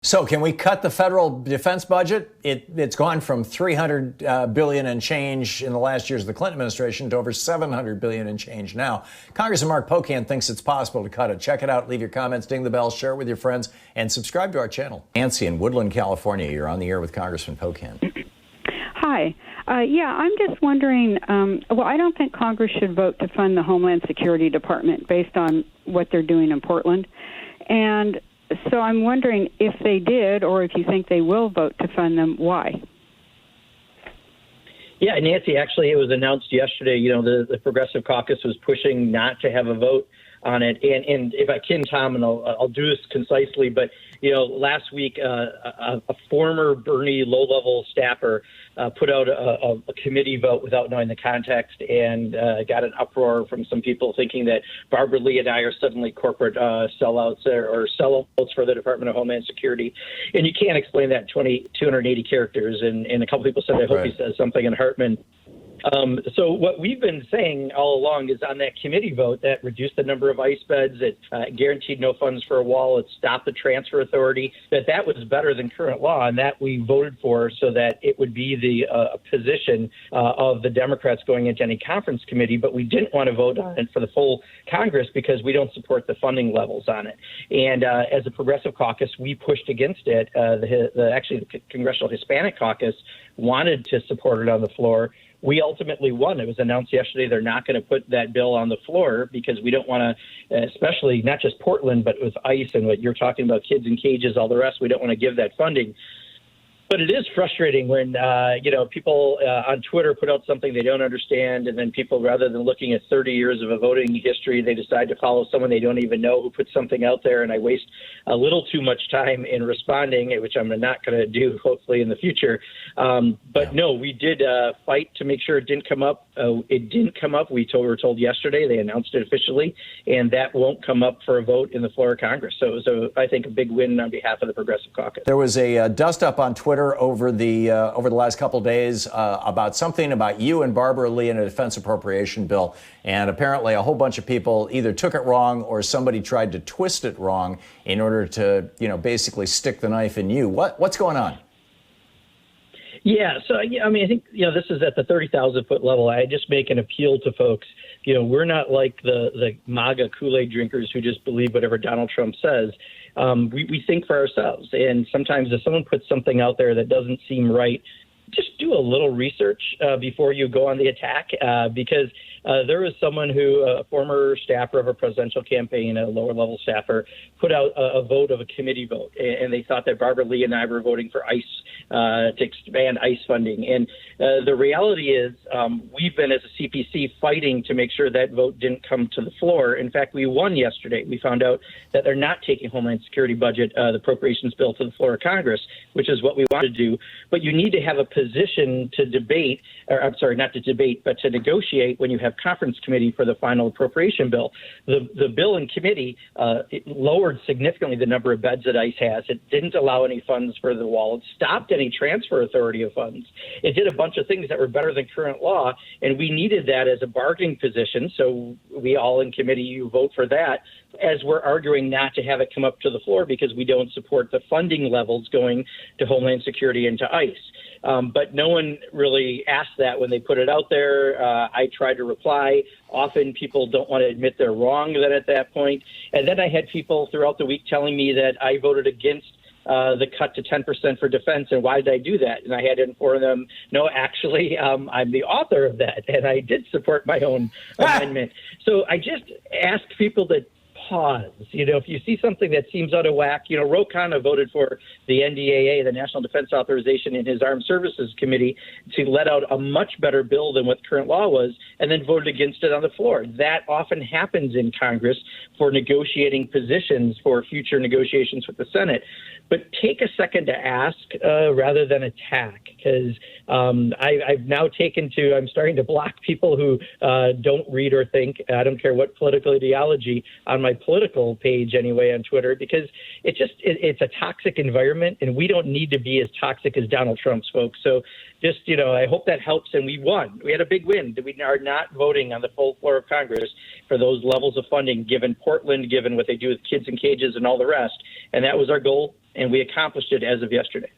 So can we cut the federal defense budget? It's gone from $300 billion and change in the last years of the Clinton administration to over $700 billion and change now. Congressman Mark Pocan thinks it's possible to cut it. Check it out. Leave your comments, ding the bell, share it with your friends, and subscribe to our channel. Nancy in Woodland, California, you're on the air with Congressman Pocan. Hi. I'm just wondering, I don't think Congress should vote to fund the Homeland Security Department based on what they're doing in Portland. And so I'm wondering if they did, or if you think they will vote to fund them, why? Yeah, Nancy, actually, it was announced yesterday, the Progressive Caucus was pushing not to have a vote on it. And if I can, Tom, and I'll do this concisely, but, last week, a former Bernie low-level staffer put out a committee vote without knowing the context and got an uproar from some people thinking that Barbara Lee and I are suddenly corporate sellouts or sellouts for the Department of Homeland Security. And you can't explain that in 280 characters. And a couple people said, I hope he says something in Hartman. So what we've been saying all along is on that committee vote that reduced the number of ICE beds, it guaranteed no funds for a wall, it stopped the transfer authority, that was better than current law, and that we voted for so that it would be the position of the Democrats going into any conference committee, but we didn't want to vote on it for the full Congress because we don't support the funding levels on it. And as a Progressive Caucus, we pushed against it. The Congressional Hispanic Caucus wanted to support it on the floor. We ultimately won. It was announced yesterday they're not going to put that bill on the floor because we don't want to, especially not just Portland, but with ICE and what you're talking about, kids in cages, all the rest, we don't want to give that funding. But it is frustrating when, people on Twitter put out something they don't understand, and then people, rather than looking at 30 years of a voting history, they decide to follow someone they don't even know who put something out there, and I waste a little too much time in responding, which I'm not going to do, hopefully, in the future. No, we did fight to make sure it didn't come up. It didn't come up. We were told yesterday. They announced it officially, and that won't come up for a vote in the floor of Congress. So it was, I think, a big win on behalf of the Progressive Caucus. There was a dust-up on Twitter over the last couple of days about something about you and Barbara Lee in a defense appropriation bill, and apparently a whole bunch of people either took it wrong or somebody tried to twist it wrong in order to basically stick the knife in you. What's going on? Yeah, so I think this is at the 30,000-foot level. I just make an appeal to folks. We're not like the MAGA Kool-Aid drinkers who just believe whatever Donald Trump says. We think for ourselves, and sometimes if someone puts something out there that doesn't seem right, just do a little research before you go on the attack, because there was someone who, a former staffer of a presidential campaign, a lower-level staffer, put out a vote of a committee vote, and they thought that Barbara Lee and I were voting for ICE to expand ICE funding. And the reality is we've been, as a CPC, fighting to make sure that vote didn't come to the floor. In fact, we won yesterday. We found out that they're not taking Homeland Security budget, the appropriations bill, to the floor of Congress, which is what we want to do. But you need to have a position to debate, or I'm sorry, not to debate, but to negotiate when you have conference committee for the final appropriation bill. The bill in committee it lowered significantly the number of beds that ICE has. It didn't allow any funds for the wall. It stopped any transfer authority of funds. It did a bunch of things that were better than current law, and we needed that as a bargaining position. So we all in committee, you vote for that, as we're arguing not to have it come up to the floor because we don't support the funding levels going to Homeland Security and to ICE. But no one really asked that when they put it out there. I tried to reply. Often people don't want to admit they're wrong then at that point. And then I had people throughout the week telling me that I voted against the cut to 10% for defense, and why did I do that? And I had to inform them, no, actually, I'm the author of that, and I did support my own amendment. So I just ask people to pause. If you see something that seems out of whack, Ro Khanna voted for the NDAA, the National Defense Authorization, in his Armed Services Committee to let out a much better bill than what current law was, and then voted against it on the floor. That often happens in Congress for negotiating positions for future negotiations with the Senate. But take a second to ask rather than attack, because I've now I'm starting to block people who don't read or think. I don't care what political ideology on my political page anyway on Twitter, because it's a toxic environment, and we don't need to be as toxic as Donald Trump's folks. So just, I hope that helps. And we won. We had a big win. We are not voting on the full floor of Congress for those levels of funding, given Portland, given what they do with kids in cages and all the rest. And that was our goal. and we accomplished it as of yesterday.